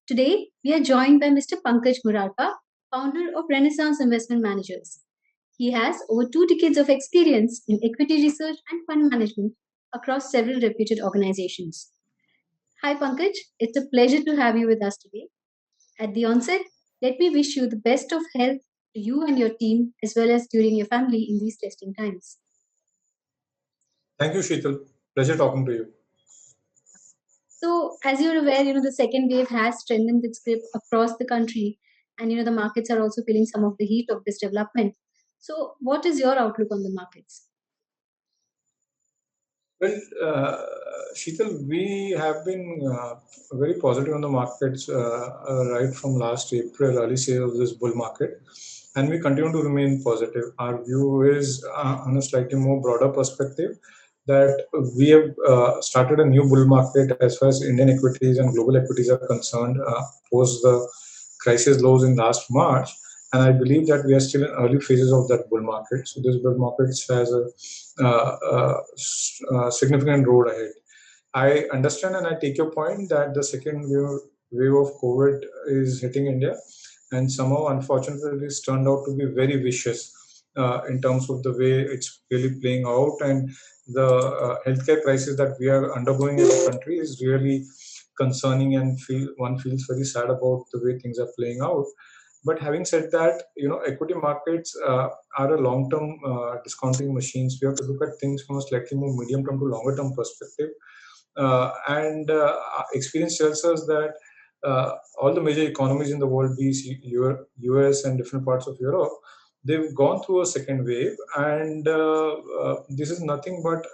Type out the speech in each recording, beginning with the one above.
Today, we are joined by Mr. Pankaj Murarka, founder of Renaissance Investment Managers. He has over 2 decades of experience in equity research and fund management across several reputed organizations. Hi, Pankaj. It's a pleasure to have you with us today. At the onset, let me wish you the best of health to you and your team, as well as during your family in these testing times. Thank you, Sheetal. Pleasure talking to you. So, as you're aware, the second wave has strengthened its grip across the country, and the markets are also feeling some of the heat of this development. So, what is your outlook on the markets? Well, Sheetal, we have been very positive on the markets right from last April, early stage of this bull market, and we continue to remain positive. Our view is on a slightly more broader perspective that we have started a new bull market as far as Indian equities and global equities are concerned post the crisis lows in last March. And I believe that we are still in early phases of that bull market. So this bull market has a significant road ahead. I understand and I take your point that the second wave of COVID is hitting India, and somehow, unfortunately, it's turned out to be very vicious in terms of the way it's really playing out, and the healthcare crisis that we are undergoing as a country is really concerning, and one feels very sad about the way things are playing out. But having said that, equity markets are a long-term discounting machines. We have to look at things from a slightly more medium-term to longer-term perspective. And experience tells us that all the major economies in the world, be it US and different parts of Europe, they've gone through a second wave, and this is nothing but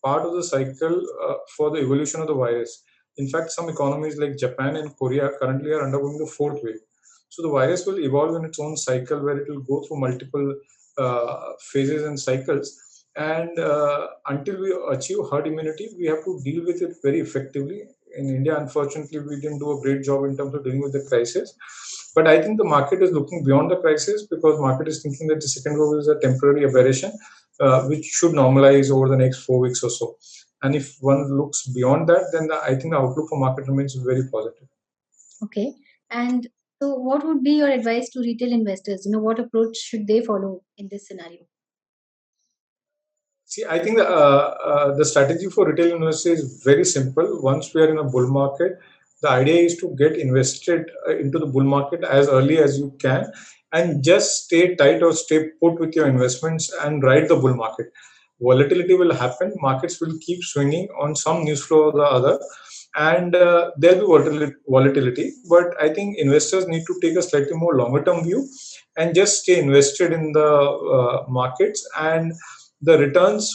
part of the cycle for the evolution of the virus. In fact, some economies like Japan and Korea currently are undergoing the fourth wave. So the virus will evolve in its own cycle where it will go through multiple phases and cycles. And until we achieve herd immunity, we have to deal with it very effectively. In India, unfortunately, we didn't do a great job in terms of dealing with the crisis. But I think the market is looking beyond the crisis because market is thinking that the second wave is a temporary aberration, which should normalize over the next 4 weeks or so. And if one looks beyond that, then I think the outlook for market remains very positive. Okay. And so, what would be your advice to retail investors? What approach should they follow in this scenario? See, I think the strategy for retail investors is very simple. Once we are in a bull market, the idea is to get invested into the bull market as early as you can and just stay tight or stay put with your investments and ride the bull market. Volatility will happen, markets will keep swinging on some news flow or the other, and there'll be volatility. But I think investors need to take a slightly more longer term view and just stay invested in the markets, and the returns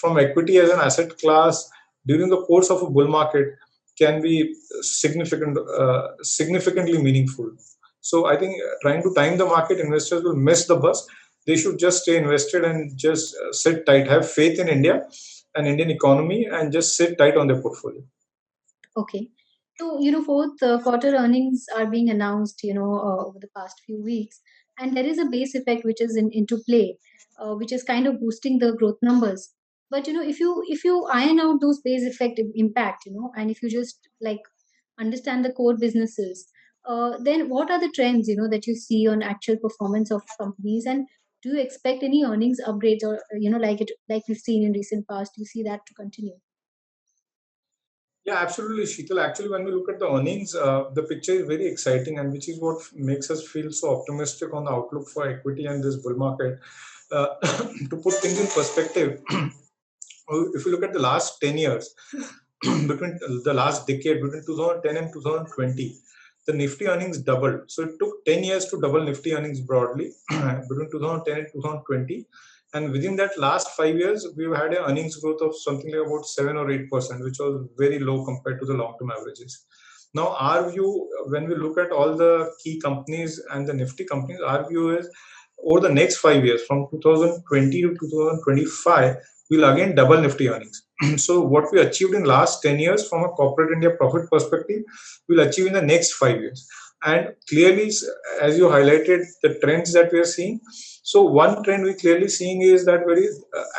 from equity as an asset class during the course of a bull market can be significantly meaningful. So I think trying to time the market, investors will miss the bus. They should just stay invested and just sit tight, have faith in India and Indian economy, and just sit tight on their portfolio. Okay. So, fourth quarter earnings are being announced, over the past few weeks, and there is a base effect which is into play, which is kind of boosting the growth numbers. But if you iron out those base effect impact, and if you just like understand the core businesses, then what are the trends, that you see on actual performance of companies, and do you expect any earnings upgrades, or like we've seen in recent past? Do you see that to continue? Yeah, absolutely, Sheetal. Actually, when we look at the earnings, the picture is very exciting, and which is what makes us feel so optimistic on the outlook for equity and this bull market. To put things in perspective, if you look at the last 10 years, between the last decade, between 2010 and 2020, the Nifty earnings doubled. So it took 10 years to double Nifty earnings broadly between 2010 and 2020. And within that last 5 years, we've had an earnings growth of something like about 7 or 8%, which was very low compared to the long-term averages. Now, our view, when we look at all the key companies and the Nifty companies, our view is over the next 5 years, from 2020 to 2025, we'll again double Nifty earnings. So what we achieved in last 10 years from a corporate India profit perspective, we'll achieve in the next 5 years. And clearly, as you highlighted, the trends that we are seeing, So one trend we clearly seeing is that very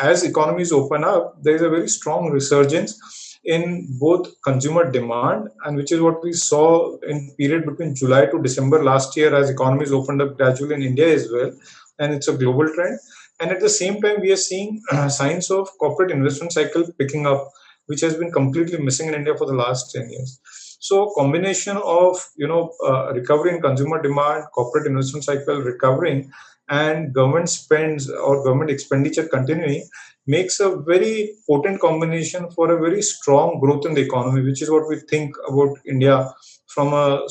as economies open up, there is a very strong resurgence in both consumer demand, and which is what we saw in period between July to December last year as economies opened up gradually in India as well, and it's a global trend. And at the same time, we are seeing signs of corporate investment cycle picking up, which has been completely missing in India for the last 10 years. So combination of recovery in consumer demand, corporate investment cycle recovering, and government spends or government expenditure continuing makes a very potent combination for a very strong growth in the economy, which is what we think about India from a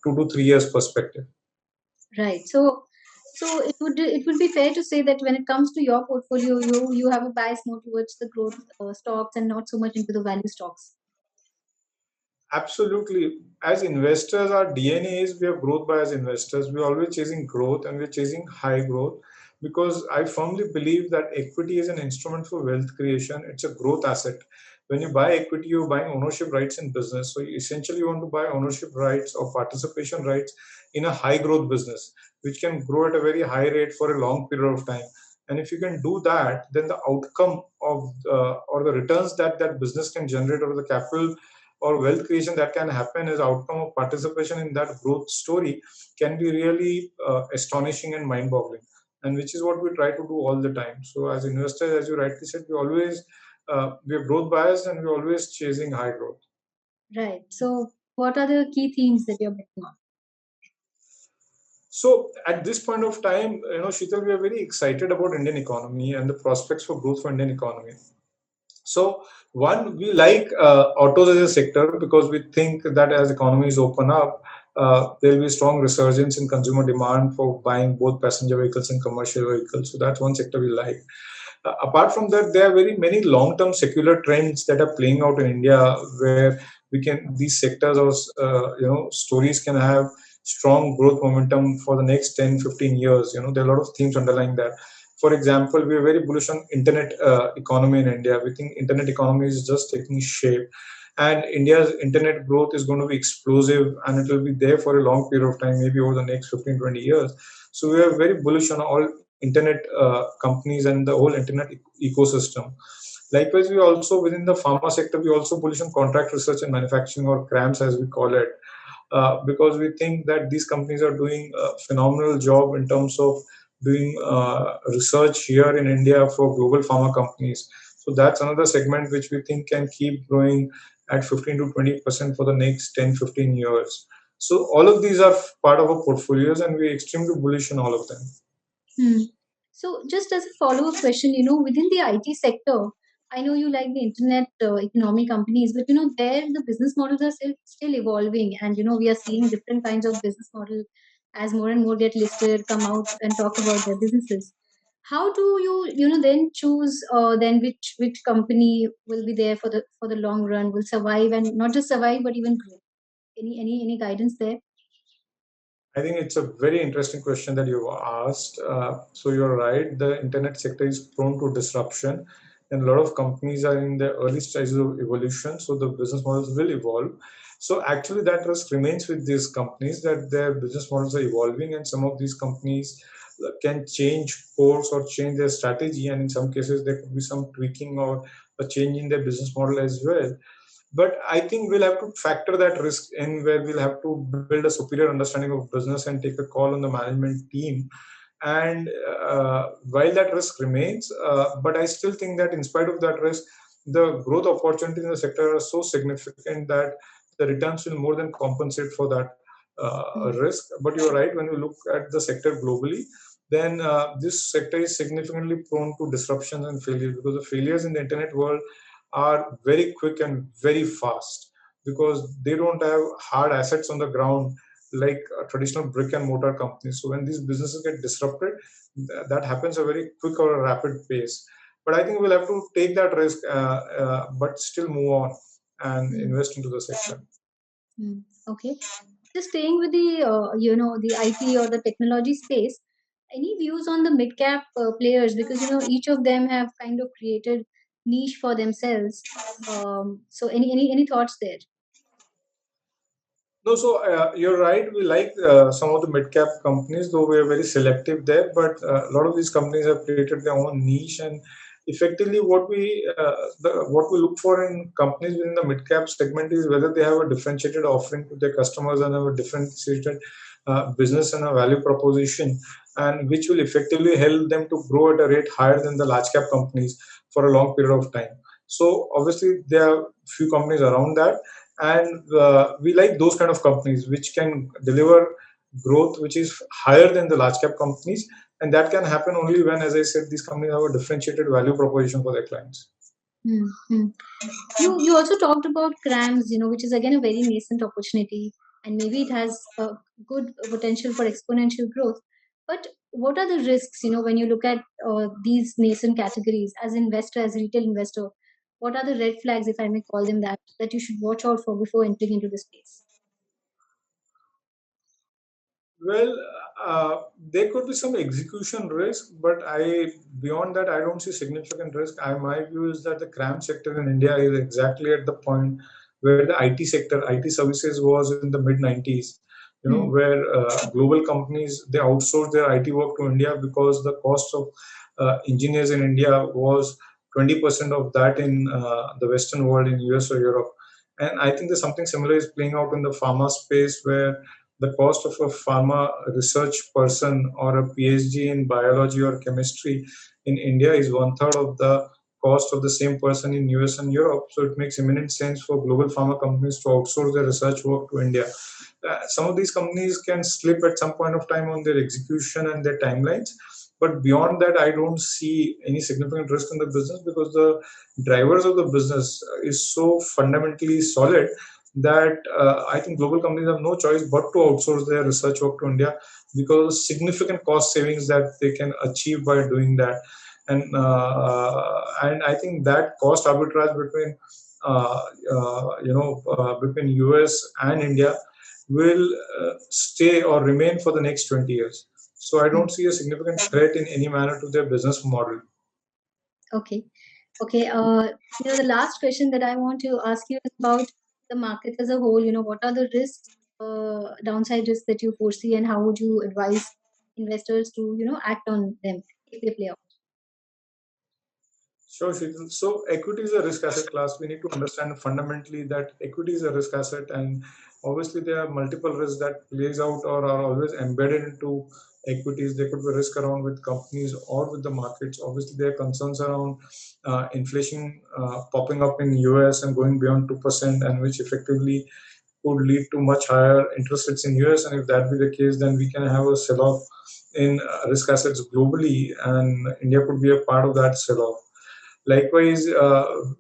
2 to 3 years perspective. Right. So it would be fair to say that when it comes to your portfolio, you have a bias more towards the growth stocks and not so much into the value stocks. Absolutely. As investors, our DNA is we are growth bias investors. We're always chasing growth and we're chasing high growth because I firmly believe that equity is an instrument for wealth creation. It's a growth asset. When you buy equity, you're buying ownership rights in business. So essentially, you want to buy ownership rights or participation rights in a high growth business, which can grow at a very high rate for a long period of time. And if you can do that, then the outcome of or the returns that that business can generate or the capital or wealth creation that can happen as outcome of participation in that growth story can be really astonishing and mind-boggling, and which is what we try to do all the time. So as investors, as you rightly said, we're growth biased and we're always chasing high growth. Right. So what are the key themes that you're betting on? So at this point of time, Sheetal, we are very excited about Indian economy and the prospects for growth for Indian economy. So one, we like autos as a sector because we think that as economies open up, there will be strong resurgence in consumer demand for buying both passenger vehicles and commercial vehicles. So that's one sector we like. Apart from that, there are very many long-term secular trends that are playing out in India, where we can these sectors or stories can have strong growth momentum for the next 10, 15 years. There are a lot of themes underlying that. For example, we are very bullish on internet economy in India. We think internet economy is just taking shape, and India's internet growth is going to be explosive, and it will be there for a long period of time, maybe over the next 15, 20 years. So we are very bullish on all internet companies and the whole internet ecosystem. Likewise, we also within the pharma sector, we also bullish on contract research and manufacturing, or CRAMS as we call it, because we think that these companies are doing a phenomenal job in terms of doing research here in India for global pharma companies. So that's another segment which we think can keep growing at 15 to 20% for the next 10, 15 years. So all of these are part of our portfolios, and we're extremely bullish on all of them. Hmm. So, just as a follow-up question, within the IT sector, I know you like the internet economy companies, but there the business models are still evolving, and we are seeing different kinds of business model as more and more get listed, come out and talk about their businesses. How do you then choose then which company will be there for the long run, will survive and not just survive but even grow? Any guidance there? I think it's a very interesting question that you've asked. So you're right, the internet sector is prone to disruption, and a lot of companies are in the early stages of evolution. So the business models will evolve. So actually, that risk remains with these companies that their business models are evolving, and some of these companies can change course or change their strategy, and in some cases there could be some tweaking or a change in their business model as well. But I think we'll have to factor that risk in, where we'll have to build a superior understanding of business and take a call on the management team. And while that risk remains, but I still think that in spite of that risk, the growth opportunities in the sector are so significant that the returns will more than compensate for that Hmm. risk. But you're right, when you look at the sector globally, then this sector is significantly prone to disruptions and failures, because the failures in the internet world are very quick and very fast, because they don't have hard assets on the ground like traditional brick and mortar companies. So when these businesses get disrupted, that happens a very quick or a rapid pace. But I think we'll have to take that risk, but still move on and Hmm. invest into the sector. Hmm. Okay. Just staying with the the IT or the technology space, any views on the mid cap players, because each of them have kind of created niche for themselves. So any thoughts there? No, so you're right. We like some of the mid-cap companies, though we are very selective there. But a lot of these companies have created their own niche, and effectively, what we look for in companies within the mid-cap segment is whether they have a differentiated offering to their customers and have a differentiated business and a value proposition, and which will effectively help them to grow at a rate higher than the large-cap companies for a long period of time. So obviously, there are few companies around that, and we like those kind of companies which can deliver growth which is higher than the large cap companies, and that can happen only when, as I said, these companies have a differentiated value proposition for their clients. Hmm. You also talked about CRAMS, which is again a very nascent opportunity, and maybe it has a good potential for exponential growth. But what are the risks, when you look at these nascent categories as investor, as retail investor? What are the red flags, if I may call them that you should watch out for before entering into the space? Well, there could be some execution risk, but I beyond that I don't see significant risk. My view is that the CRAM sector in India is exactly at the point where the IT sector, IT services was in the mid 90s. Hmm. Where global companies they outsourced their IT work to India because the cost of engineers in India was 20% of that in the Western world, in US or Europe. And I think that something similar is playing out in the pharma space, where the cost of a pharma research person or a PhD in biology or chemistry in India is one third of the cost of the same person in US and Europe. So it makes eminent sense for global pharma companies to outsource their research work to India. Some of these companies can slip at some point of time on their execution and their timelines. But beyond that, I don't see any significant risk in the business because the drivers of the business is so fundamentally solid that I think global companies have no choice but to outsource their research work to India because significant cost savings that they can achieve by doing that, and I think that cost arbitrage between US and India will stay or remain for the next 20 years. So I don't see a significant threat in any manner to their business model. Okay. Okay. The last question that I want to ask you is about the market as a whole. What are the risks, downside risks that you foresee, and how would you advise investors to, act on them if they play out? Sure, Sheetal. So equity is a risk asset class. We need to understand fundamentally that equity is a risk asset, and obviously there are multiple risks that plays out or are always embedded into equities. There could be risk around with companies or with the markets. Obviously, there are concerns around inflation popping up in US and going beyond 2%, and which effectively could lead to much higher interest rates in US. And if that be the case, then we can have a sell-off in risk assets globally, and India could be a part of that sell-off. Likewise,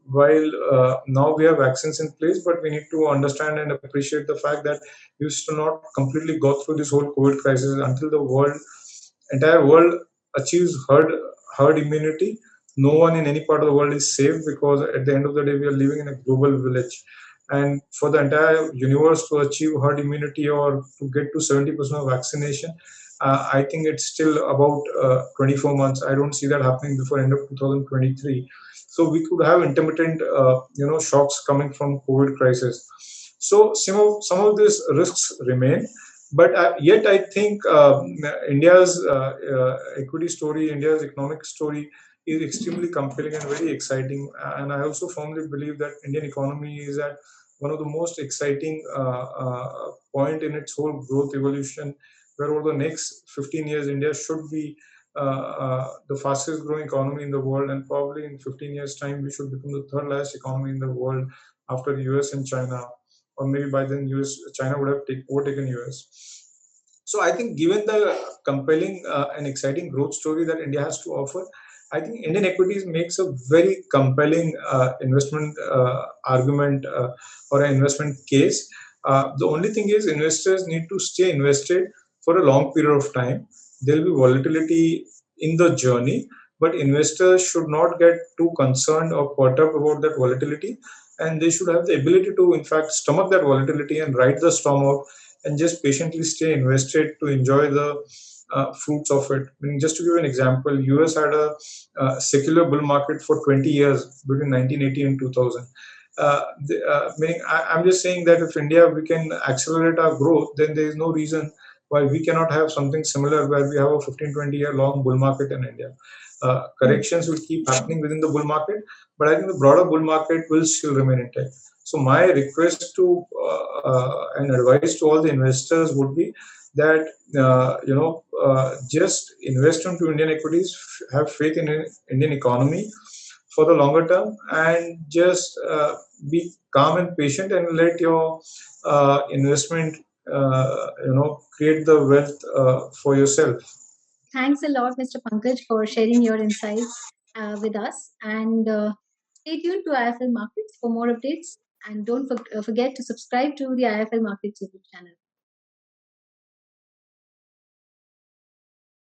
while now we have vaccines in place, but we need to understand and appreciate the fact that we used to not completely go through this whole COVID crisis until the entire world achieves herd immunity. No one in any part of the world is safe because at the end of the day, we are living in a global village. And for the entire universe to achieve herd immunity or to get to 70% of vaccination, I think it's still about 24 months. I don't see that happening before end of 2023. So we could have intermittent, shocks coming from COVID crisis. So some of these risks remain, but yet I think India's equity story, India's economic story is extremely compelling and very exciting. And I also firmly believe that Indian economy is at one of the most exciting point in its whole growth evolution, where over the next 15 years, India should be the fastest growing economy in the world, and probably in 15 years' time, we should become the third largest economy in the world after the US and China, or maybe by then China would have overtaken US. So I think, given the compelling and exciting growth story that India has to offer, I think Indian equities makes a very compelling investment argument or an investment case. The only thing is, investors need to stay invested for a long period of time. There will be volatility in the journey, but investors should not get too concerned or caught up about that volatility, and they should have the ability to, in fact, stomach that volatility and ride the storm out and just patiently stay invested to enjoy the fruits of it. I mean, just to give you an example, US had a secular bull market for 20 years between 1980 and 2000. Meaning, I'm just saying that if India we can accelerate our growth, then there is no reason why we cannot have something similar where we have a 15, 20-year long bull market in India. Hmm. Corrections will keep happening within the bull market, but I think the broader bull market will still remain intact. So my request to and advice to all the investors would be that just invest into Indian equities, have faith in Indian economy for the longer term, and just be calm and patient and let your investment create the wealth for yourself. Thanks a lot, Mr. Pankaj, for sharing your insights with us. And stay tuned to IFL Markets for more updates. And don't forget to subscribe to the IFL Markets YouTube channel.